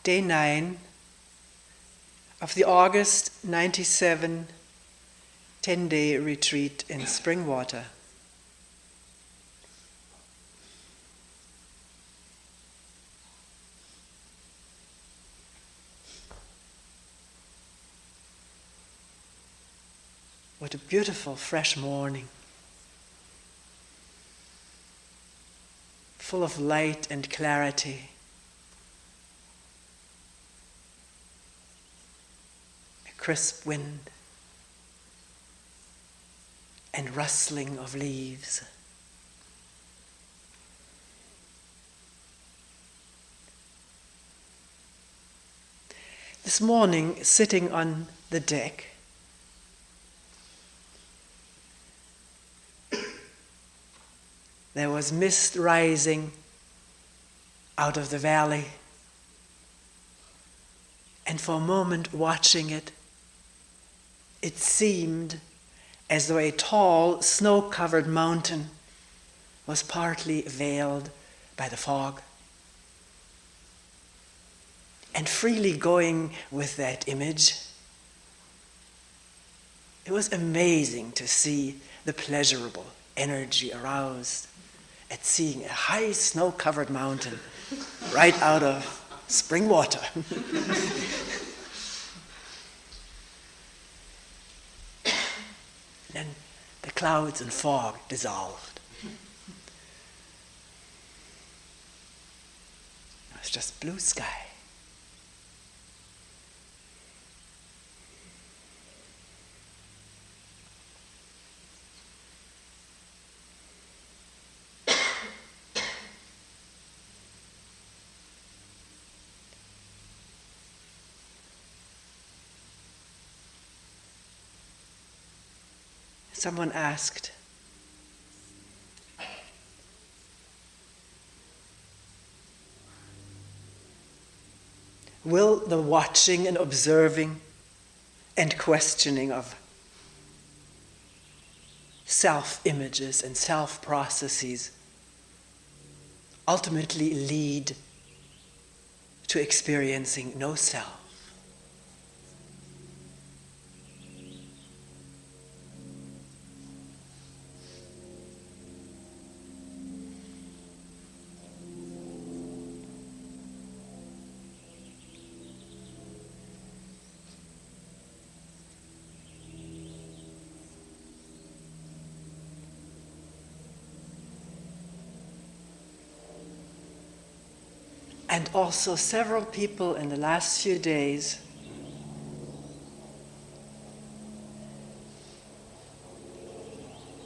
Day 9 of the August 97 10-day retreat in Springwater. What a beautiful fresh morning, full of light and clarity. A crisp wind and rustling of leaves. This morning, sitting on the deck, there was mist rising out of the valley, and for a moment watching it, it seemed as though a tall, snow-covered mountain was partly veiled by the fog. And freely going with that image, it was amazing to see the pleasurable energy aroused at seeing a high snow-covered mountain right out of Springwater. Then the clouds and fog dissolved. It was just blue sky. Someone asked, will the watching and observing and questioning of self-images and self-processes ultimately lead to experiencing no self? And also several people in the last few days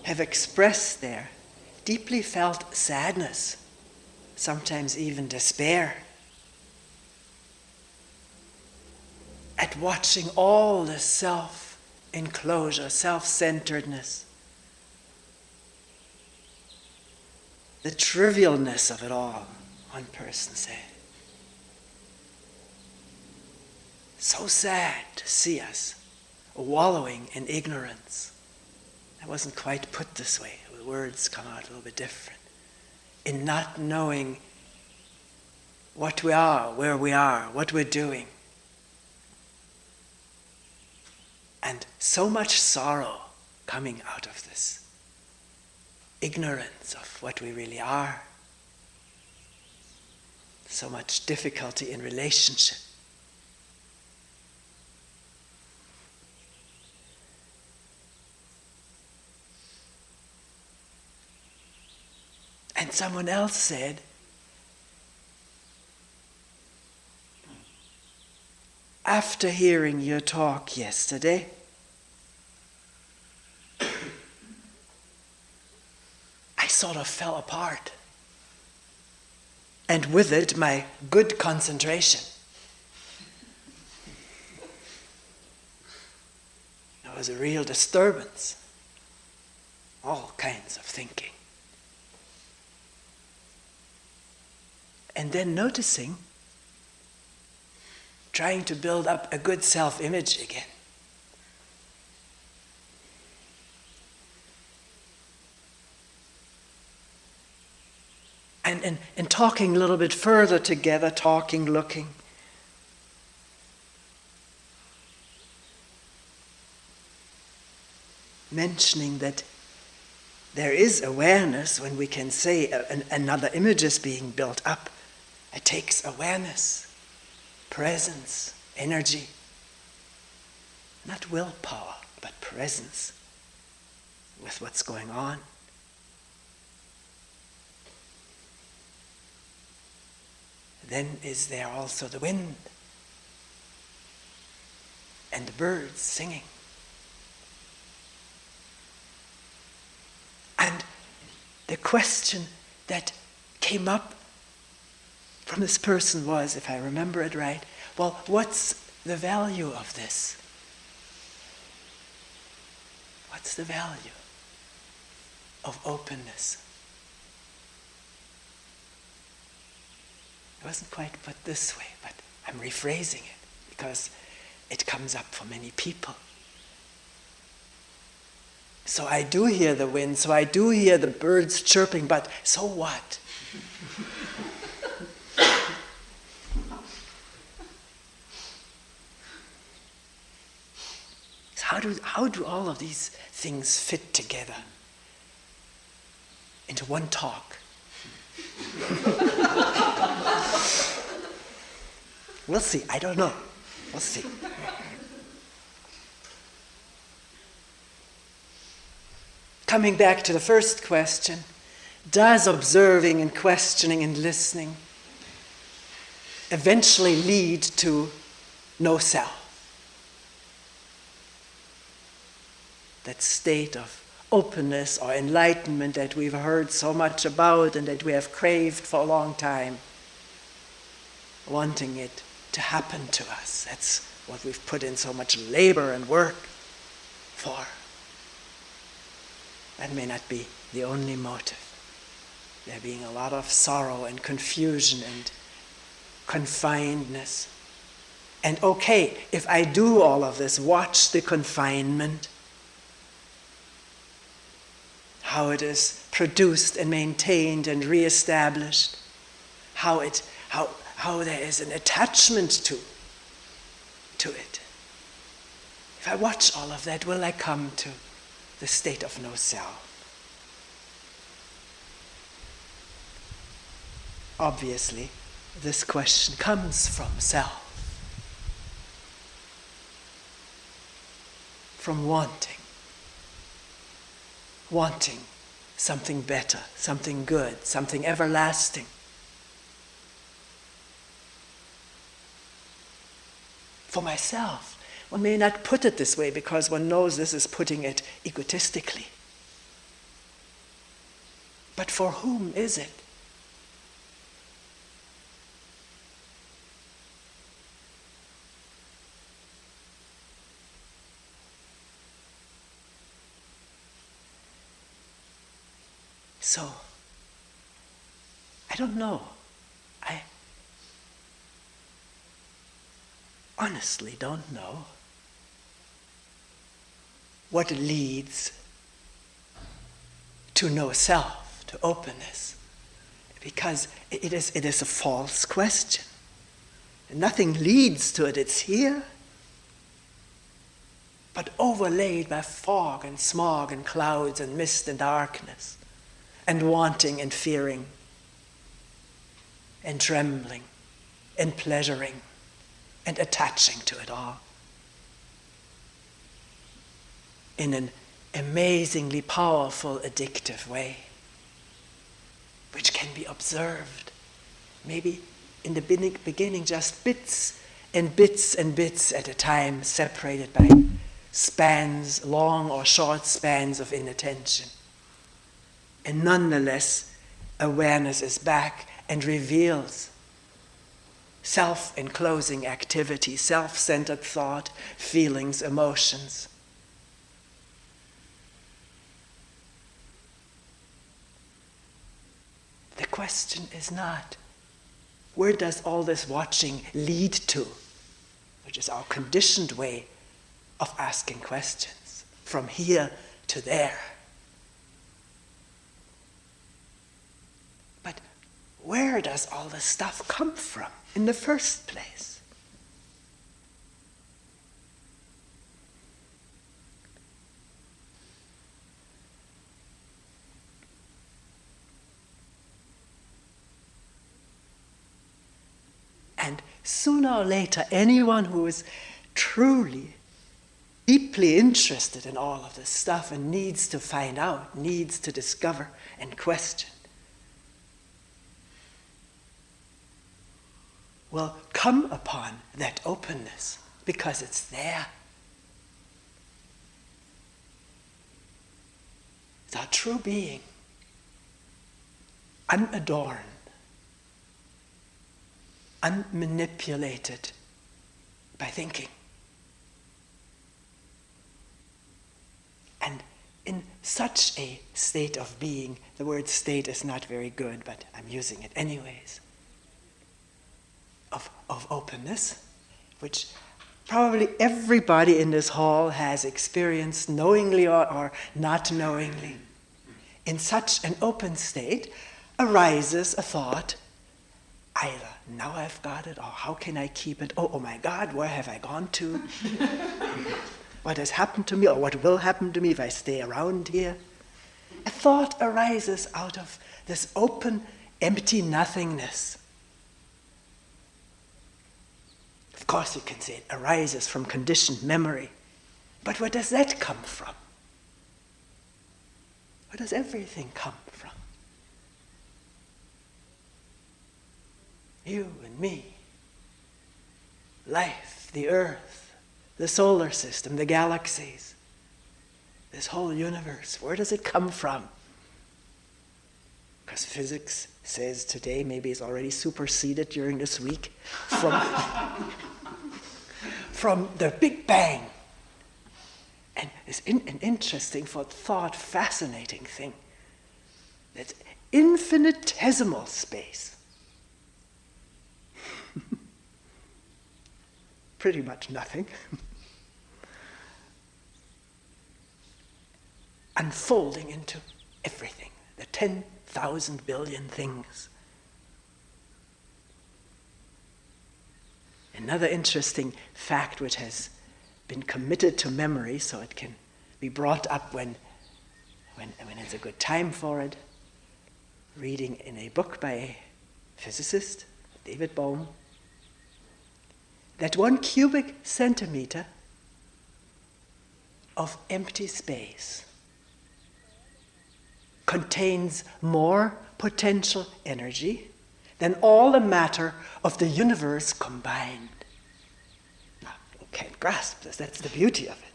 have expressed their deeply felt sadness, sometimes even despair, at watching all the self-enclosure, self-centeredness, the trivialness of it all, one person said. So sad to see us wallowing in ignorance. That wasn't quite put this way. The words come out a little bit different. In not knowing what we are, where we are, what we're doing. And so much sorrow coming out of this ignorance of what we really are. So much difficulty in relationship. And someone else said, after hearing your talk yesterday, I sort of fell apart. And with it, my good concentration. There was a real disturbance. All kinds of thinking. And then noticing, trying to build up a good self-image again. And talking a little bit further together, talking, looking, mentioning that there is awareness when we can say another image is being built up. It takes awareness, presence, energy. Not willpower, but presence with what's going on. Then is there also the wind and the birds singing. And the question that came up from this person was, if I remember it right, well, what's the value of this? What's the value of openness? It wasn't quite put this way, but I'm rephrasing it because it comes up for many people. So I do hear the wind, so I do hear the birds chirping, but so what? How do all of these things fit together into one talk? We'll see. I don't know. We'll see. Coming back to the first question, does observing and questioning and listening eventually lead to no self? That state of openness or enlightenment that we've heard so much about and that we have craved for a long time, wanting it to happen to us. That's what we've put in so much labor and work for. That may not be the only motive. There being a lot of sorrow and confusion and confinedness. And okay, if I do all of this, watch the confinement, how it is produced and maintained and reestablished, how there is an attachment to it. If I watch all of that, will I come to the state of no self? Obviously, this question comes from self, from wanting something better, something good, something everlasting. For myself, one may not put it this way because one knows this is putting it egotistically. But for whom is it? So, I don't know. I honestly don't know what leads to no self, to openness, because it is a false question. Nothing leads to it, it's here, but overlaid by fog and smog and clouds and mist and darkness, and wanting and fearing, and trembling, and pleasuring, and attaching to it all in an amazingly powerful, addictive way, which can be observed. Maybe in the beginning, just bits and bits and bits at a time, separated by spans, long or short spans of inattention. And nonetheless, awareness is back and reveals self-enclosing activity, self-centered thought, feelings, emotions. The question is not, where does all this watching lead to? Which is our conditioned way of asking questions, from here to there. But where does all this stuff come from in the first place? And sooner or later, anyone who is truly, deeply interested in all of this stuff and needs to find out, needs to discover and question, will come upon that openness because it's there. It's our true being, unadorned, unmanipulated by thinking. And in such a state of being, the word state is not very good, but I'm using it anyways, of openness, which probably everybody in this hall has experienced knowingly or not knowingly. In such an open state arises a thought, either now I've got it, or how can I keep it? Oh my God, where have I gone to? What has happened to me, or what will happen to me if I stay around here? A thought arises out of this open, empty nothingness. Of course you can say it arises from conditioned memory. But where does that come from? Where does everything come from? You and me. Life, the earth, the solar system, the galaxies. This whole universe, where does it come from? Because physics says today, maybe it's already superseded during this week, from the Big Bang. And it's an interesting thought, fascinating thing. That's infinitesimal space. Pretty much nothing. Unfolding into everything, the 10,000 billion things. Another interesting fact which has been committed to memory, so it can be brought up when it's a good time for it, reading in a book by a physicist, David Bohm, that 1 cubic centimeter of empty space contains more potential energy than all the matter of the universe combined. Now, you can't grasp this, that's the beauty of it.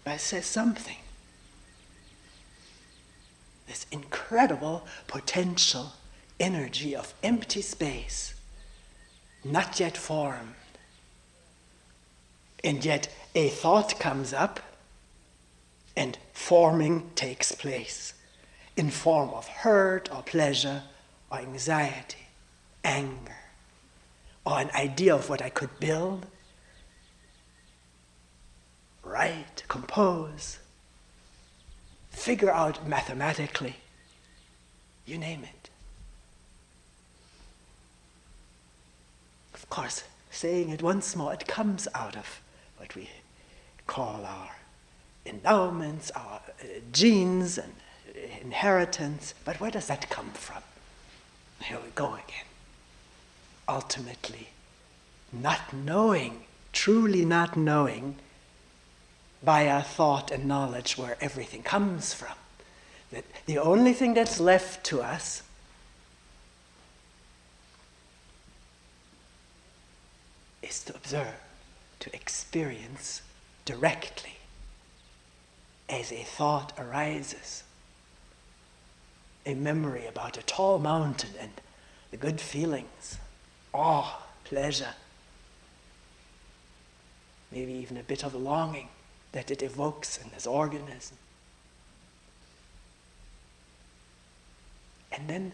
But it says something. This incredible potential energy of empty space, not yet formed. And yet a thought comes up and forming takes place in form of hurt or pleasure or anxiety, anger, or an idea of what I could build, write, compose, figure out mathematically, you name it. Of course, saying it once more, it comes out of what we call our endowments, our genes and inheritance. But where does that come from? Here we go again. Ultimately, not knowing, truly not knowing, by our thought and knowledge where everything comes from. That the only thing that's left to us is to observe, to experience directly as a thought arises. A memory about a tall mountain and the good feelings, awe, pleasure, maybe even a bit of longing that it evokes in this organism. And then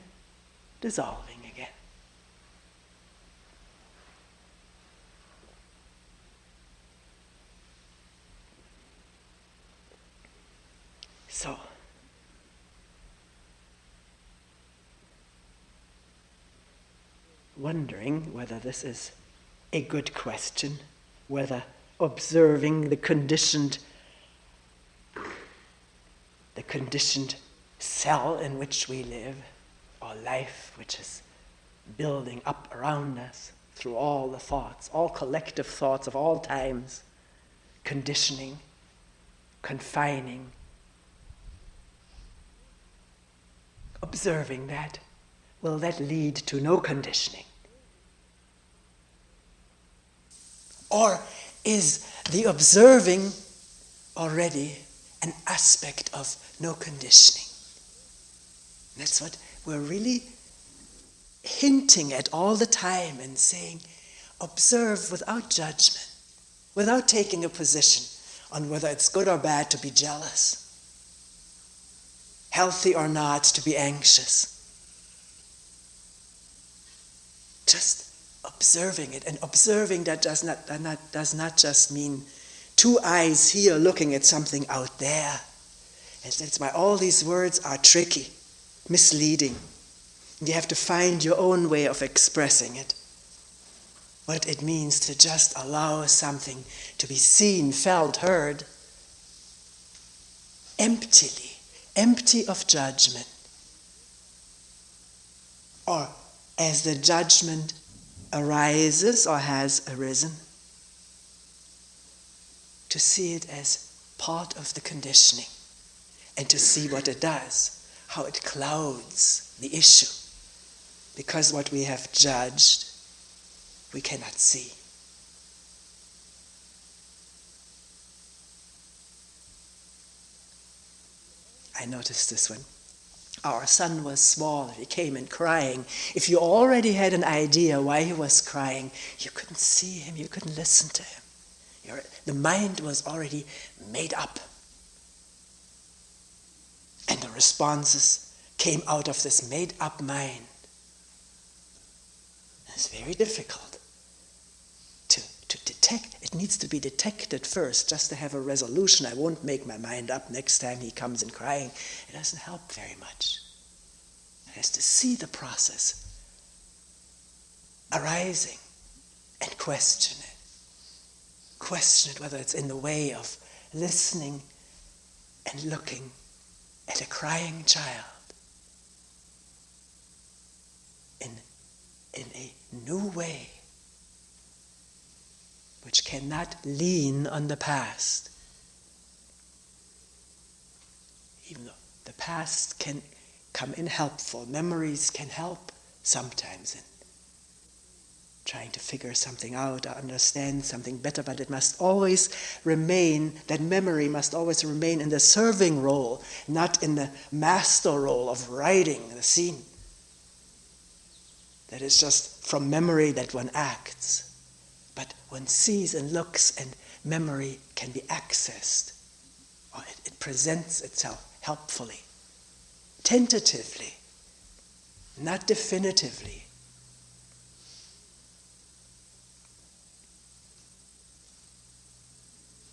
dissolving again. So, wondering whether this is a good question, whether observing the conditioned cell in which we live, or life which is building up around us through all the thoughts, all collective thoughts of all times, conditioning, confining, observing that, will that lead to no conditioning? Or is the observing already an aspect of no conditioning? That's what we're really hinting at all the time and saying, observe without judgment, without taking a position on whether it's good or bad to be jealous, healthy or not to be anxious. Just observing it, and observing that does not just mean two eyes here looking at something out there. And that's why all these words are tricky, misleading. You have to find your own way of expressing it. What it means to just allow something to be seen, felt, heard, emptily, empty of judgment. Or as the judgment arises or has arisen, to see it as part of the conditioning and to see what it does, how it clouds the issue. Because what we have judged, we cannot see. I noticed this when our son was small. He came in crying. If you already had an idea why he was crying, you couldn't see him, you couldn't listen to him. The mind was already made up. And the responses came out of this made up mind. It's very difficult to detect. It needs to be detected first, just to have a resolution. I won't make my mind up next time he comes in crying. It doesn't help very much. It has to see the process arising and question it. Question it whether it's in the way of listening and looking at a crying child in a new way, which cannot lean on the past. Even though the past can come in helpful, memories can help sometimes in trying to figure something out or understand something better, but it must always remain, that memory must always remain in the serving role, not in the master role of writing the scene. That is just from memory that one acts. But one sees and looks, and memory can be accessed, or it presents itself helpfully, tentatively, not definitively.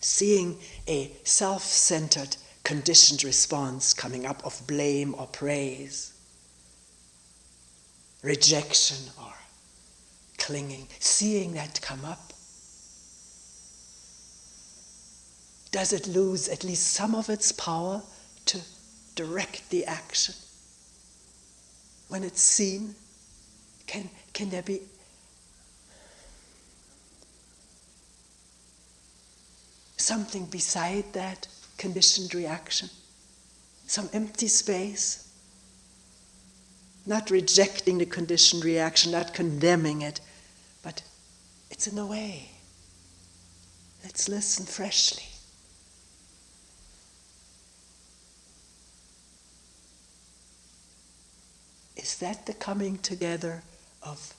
Seeing a self-centered, conditioned response coming up of blame or praise, rejection or clinging, seeing that come up, does it lose at least some of its power to direct the action? When it's seen, can there be something beside that conditioned reaction? Some empty space? Not rejecting the conditioned reaction, not condemning it, but it's in a way. Let's listen freshly. Is that the coming together of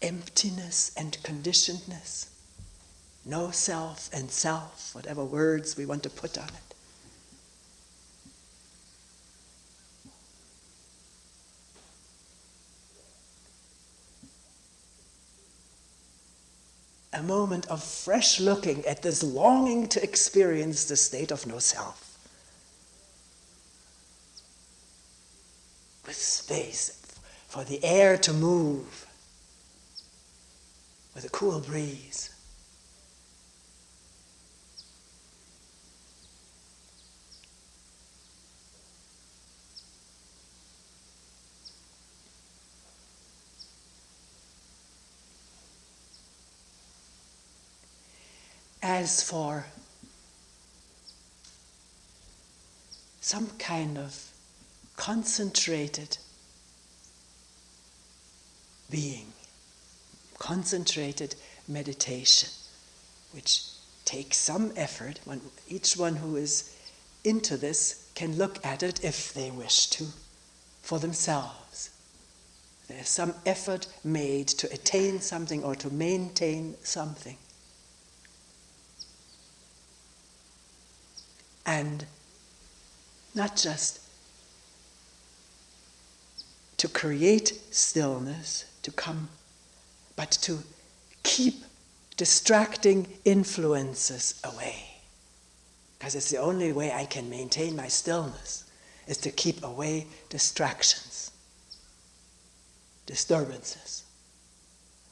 emptiness and conditionedness? No self and self, whatever words we want to put on it. A moment of fresh looking at this longing to experience the state of no self. With space for the air to move, with a cool breeze. as for some kind of concentrated being, concentrated meditation, which takes some effort. Each one who is into this can look at it, if they wish to, for themselves. There's some effort made to attain something or to maintain something. And not just to create stillness, to come, but to keep distracting influences away. Because it's the only way I can maintain my stillness, is to keep away distractions, disturbances,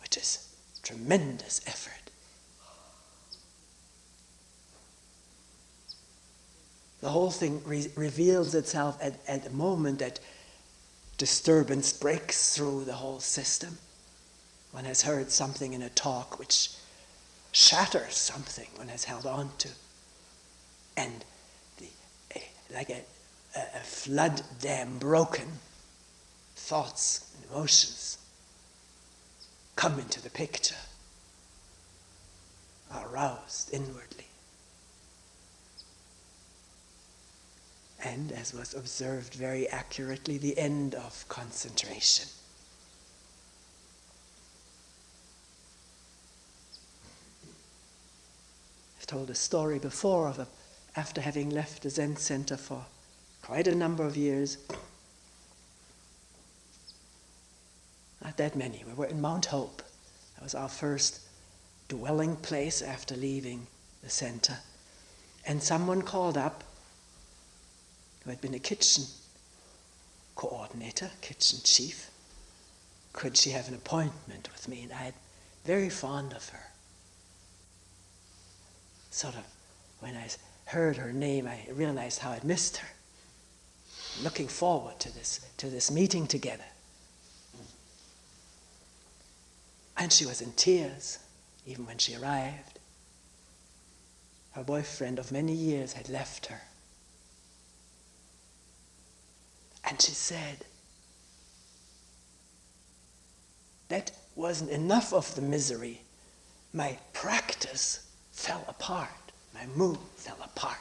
which is tremendous effort. The whole thing reveals itself at the moment that disturbance breaks through the whole system. One has heard something in a talk which shatters something one has held on to. And like a flood dam broken, thoughts and emotions come into the picture, are aroused inwardly. And, as was observed very accurately, the end of concentration. I've told a story before of after having left the Zen Center for quite a number of years. Not that many. We were in Mount Hope. That was our first dwelling place after leaving the center. And someone called up, who had been a kitchen coordinator, kitchen chief. Could she have an appointment with me? And I had very fond of her. Sort of, when I heard her name, I realized how I'd missed her. Looking forward to this meeting together. And she was in tears, even when she arrived. Her boyfriend of many years had left her. And she said, that wasn't enough of the misery. My practice fell apart. My mood fell apart.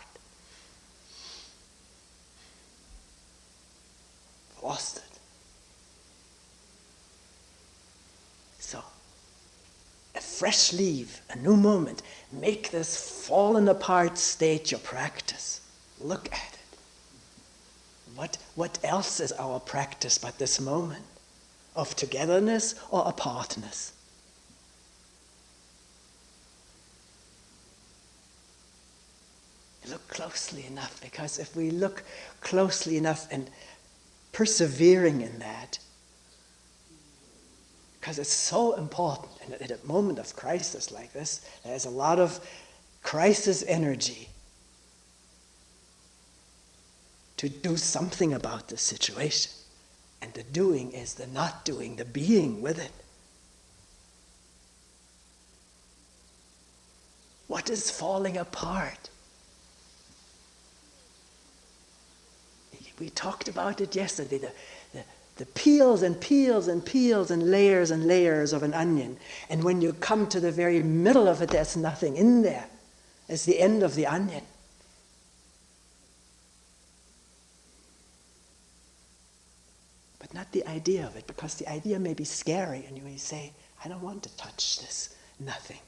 Lost it. So, a fresh leaf, a new moment. Make this fallen apart state your practice. Look at it. What else is our practice but this moment of togetherness or apartness? Look closely enough, because if we look closely enough and persevering in that, because it's so important, and at a moment of crisis like this, there's a lot of crisis energy to do something about the situation. And the doing is the not doing, the being with it. What is falling apart? We talked about it yesterday, the peels and peels and peels and layers of an onion. And when you come to the very middle of it, there's nothing in there. It's the end of the onion. But not the idea of it, because the idea may be scary, and you may say, I don't want to touch this nothing.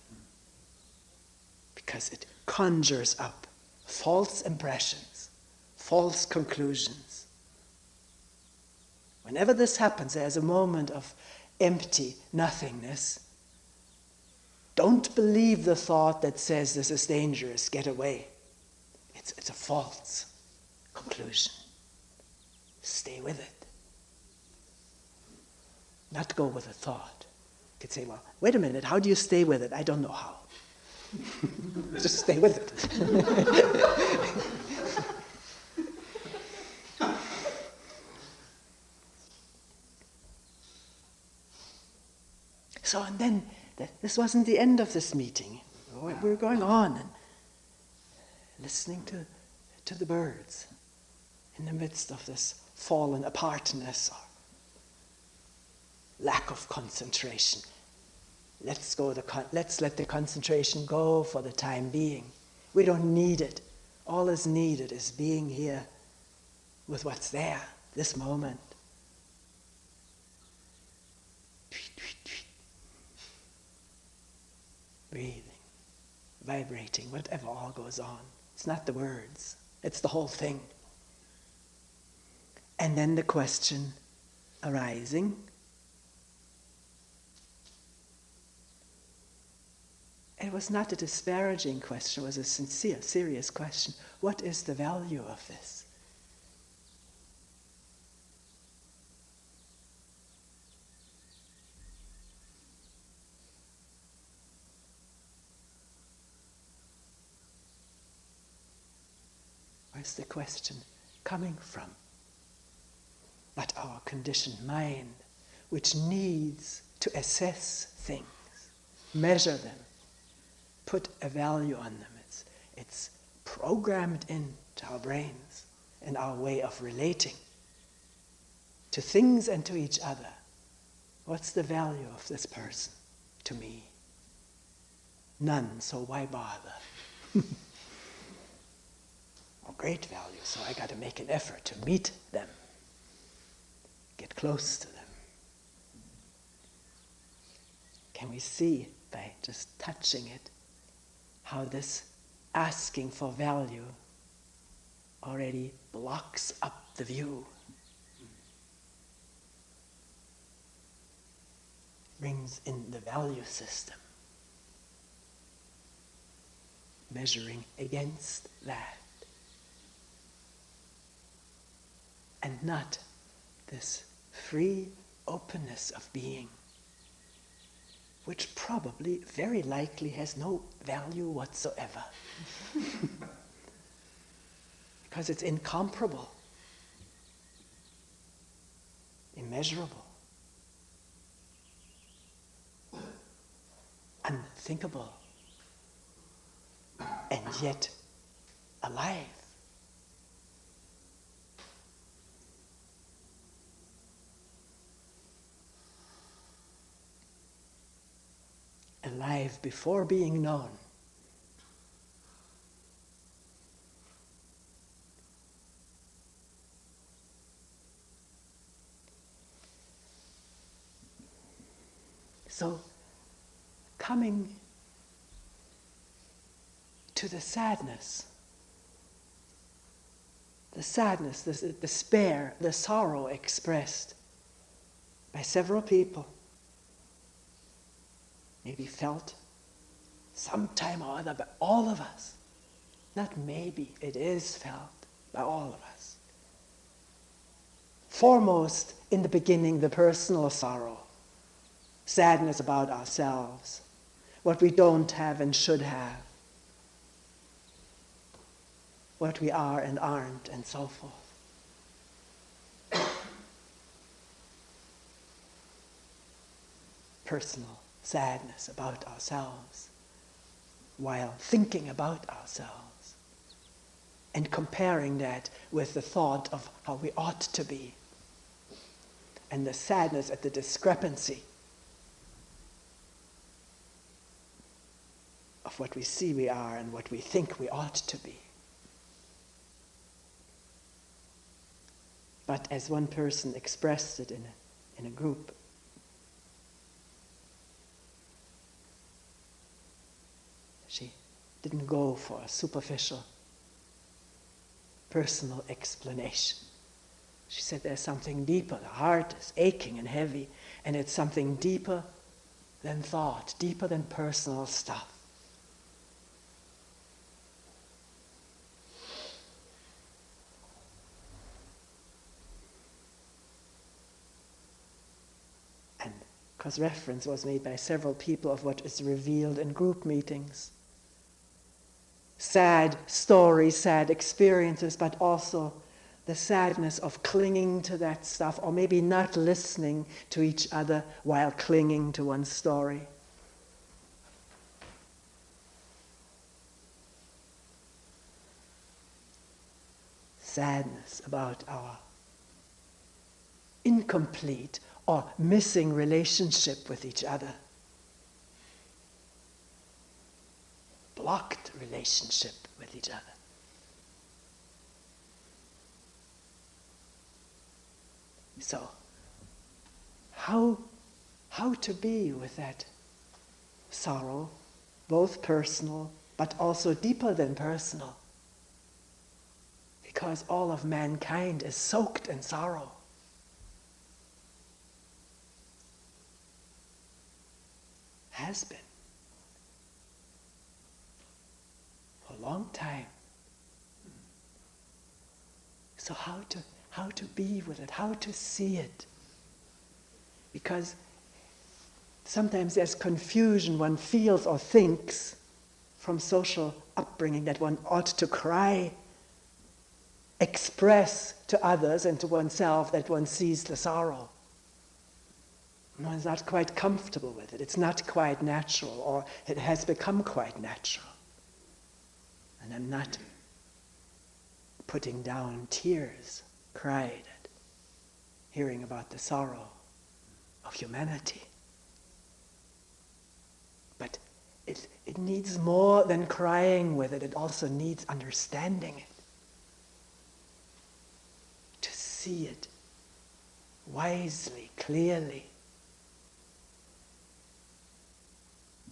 Because it conjures up false impressions, false conclusions. Whenever this happens, there's a moment of empty nothingness. Don't believe the thought that says this is dangerous, get away. It's a false conclusion. Stay with it. Not go with a thought. You could say, well, wait a minute, how do you stay with it? I don't know how. Just stay with it. So, and then, this wasn't the end of this meeting. we're going on and listening to the birds in the midst of this fallen apartness or lack of concentration. Let's let the concentration go for the time being. We don't need it. All is needed is being here with what's there, this moment. Breathing, vibrating, whatever all goes on. It's not the words, it's the whole thing. And then the question arising, it was not a disparaging question, it was a sincere, serious question. What is the value of this? Where's the question coming from? But our conditioned mind, which needs to assess things, measure them, put a value on them. It's programmed into our brains and our way of relating to things and to each other. What's the value of this person to me? None, so why bother? Great value, so I got to make an effort to meet them, get close to them. Can we see, by just touching it, how this asking for value already blocks up the view? Brings in the value system, measuring against that. And not this free openness of being, which probably, very likely, has no value whatsoever. Because it's incomparable, immeasurable, unthinkable, and yet alive. Alive before being known. So, coming to the sadness, the despair, the sorrow expressed by several people, maybe felt sometime or other by all of us. Not maybe, it is felt by all of us. Foremost, in the beginning, the personal sorrow, sadness about ourselves, what we don't have and should have, what we are and aren't, and so forth. Personal sadness about ourselves while thinking about ourselves and comparing that with the thought of how we ought to be, and the sadness at the discrepancy of what we see we are and what we think we ought to be. But as one person expressed it in a group, she didn't go for a superficial, personal explanation. She said there's something deeper. The heart is aching and heavy, and it's something deeper than thought, deeper than personal stuff. And because reference was made by several people of what is revealed in group meetings. Sad stories, sad experiences, but also the sadness of clinging to that stuff, or maybe not listening to each other while clinging to one story. sadness, about our incomplete or missing relationship with each other, blocked relationship with each other. So, how to be with that sorrow, both personal but also deeper than personal? Because all of mankind is soaked in sorrow. Has been. For a long time. So how to be with it, how to see it? Because sometimes there's confusion, one feels or thinks from social upbringing that one ought to cry, express to others and to oneself that one sees the sorrow. One's not quite comfortable with it. It's not quite natural, or it has become quite natural. And I'm not putting down tears, cried at hearing about the sorrow of humanity. But it needs more than crying with it. It also needs understanding it. To see it wisely, clearly.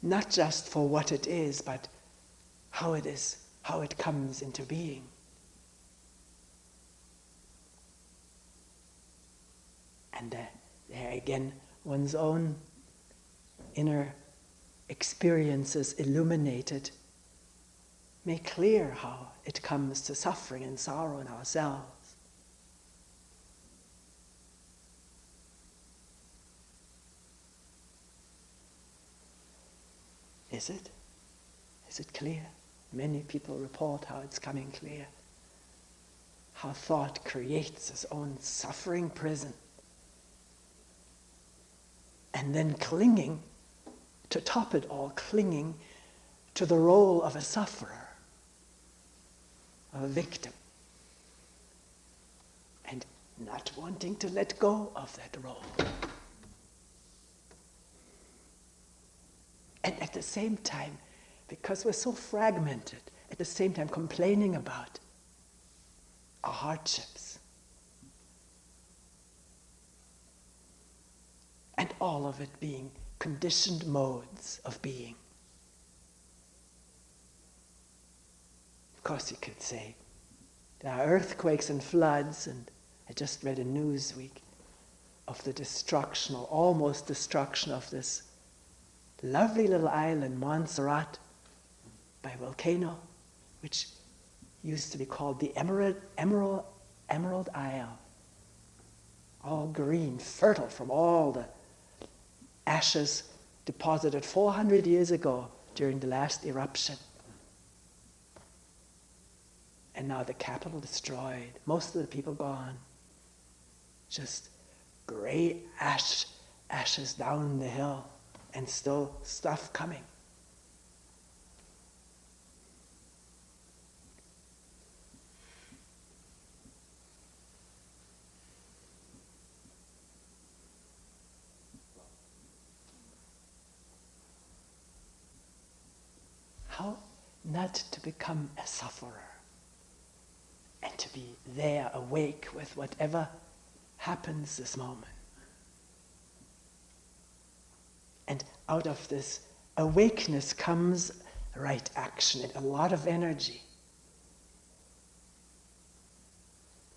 Not just for what it is, but how it is, how it comes into being. And there again, one's own inner experiences illuminated make clear how it comes to suffering and sorrow in ourselves. Is it? Is it clear? Many people report how it's coming clear. How thought creates its own suffering prison. And then clinging, to top it all, clinging to the role of a sufferer, of a victim. And not wanting to let go of that role. And at the same time, because we're so fragmented, at the same time complaining about our hardships. And all of it being conditioned modes of being. Of course you could say, there are earthquakes and floods, and I just read a Newsweek of the destruction, or almost destruction, of this lovely little island, Montserrat, by volcano, which used to be called the Emerald Isle. All green, fertile from all the ashes deposited 400 years ago during the last eruption. And now the capital destroyed, most of the people gone. Just gray ashes down the hill. And still stuff coming. How not to become a sufferer and to be there awake with whatever happens this moment. And out of this awakeness comes right action and a lot of energy.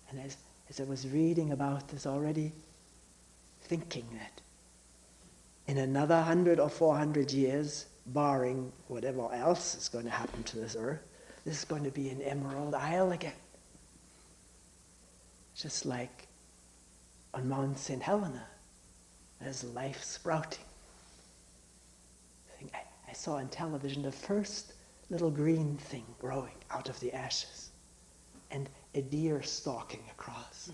And as I was reading about this already, thinking that in another 100 or 400 years, barring whatever else is going to happen to this earth, this is going to be an Emerald Isle again. Just like on Mount St. Helena, there's life sprouting. I saw on television the first little green thing growing out of the ashes, and a deer stalking across.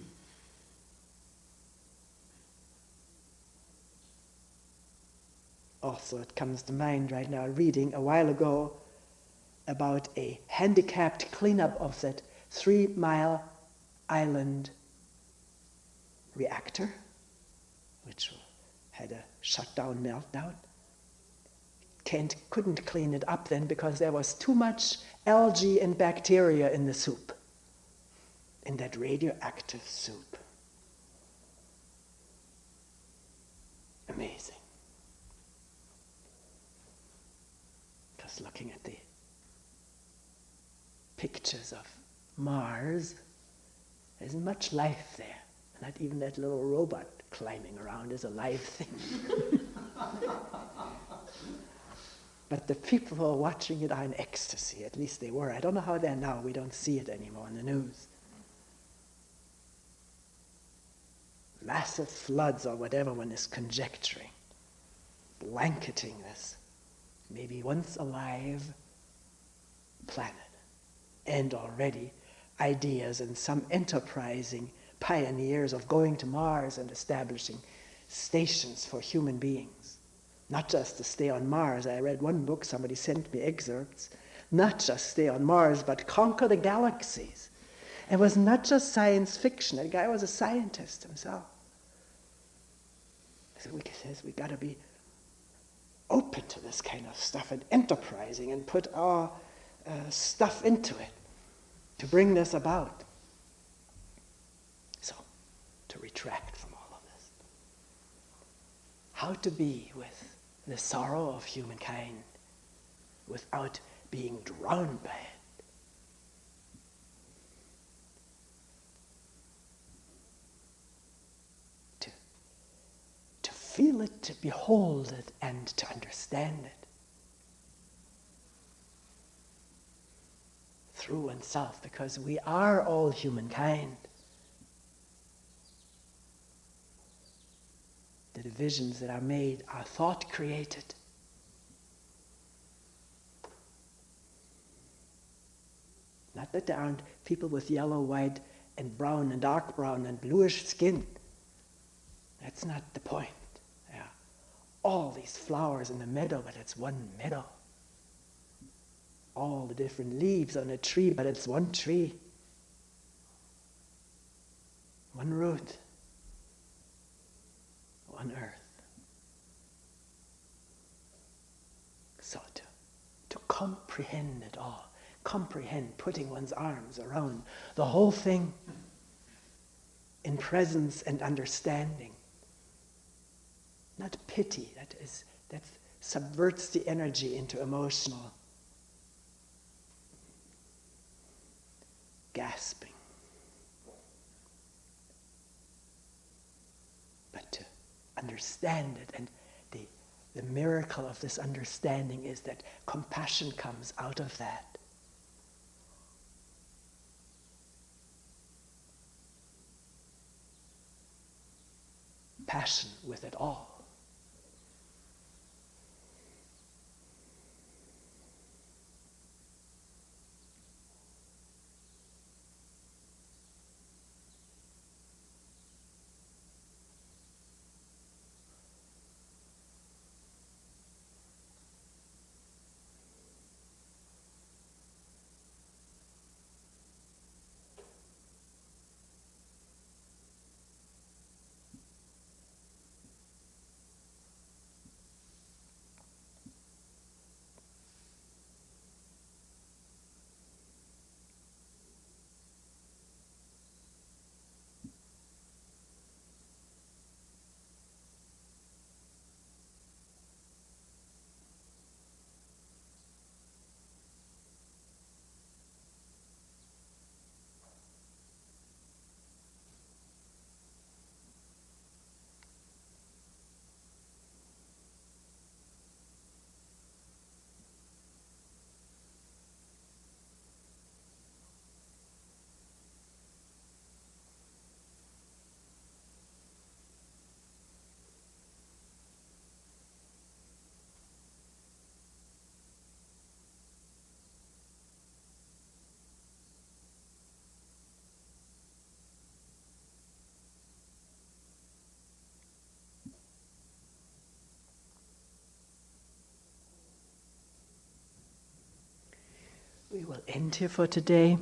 Also, it comes to mind right now, reading a while ago about a handicapped cleanup of that 3 mile island reactor, which had a shutdown meltdown. Couldn't clean it up then because there was too much algae and bacteria in the soup, in that radioactive soup. Amazing. Just looking at the pictures of Mars, there's much life there. Not even that little robot climbing around is a live thing. But the people who are watching it are in ecstasy, at least they were. I don't know how they're now, we don't see it anymore in the news. Massive floods or whatever one is conjecturing, blanketing this maybe once alive planet. And already ideas and some enterprising pioneers of going to Mars and establishing stations for human beings. Not just to stay on Mars. I read one book, somebody sent me excerpts. Not just stay on Mars, but conquer the galaxies. It was not just science fiction. That guy was a scientist himself. So he says we got to be open to this kind of stuff and enterprising and put our stuff into it to bring this about. So, to retract from all of this. How to be with the sorrow of humankind without being drowned by it. To feel it, to behold it, and to understand it. Through oneself, because we are all humankind. The divisions that are made are thought created. Not that there aren't people with yellow, white, and brown, and dark brown, and bluish skin. That's not the point. Yeah. All these flowers in the meadow, but it's one meadow. All the different leaves on a tree, but it's one tree. One root. One earth. So to comprehend it all, comprehend putting one's arms around the whole thing in presence and understanding. Not pity, that subverts the energy into emotional gasping. But to understand it, and the miracle of this understanding is that compassion comes out of that. Passion with it all. We will end here for today.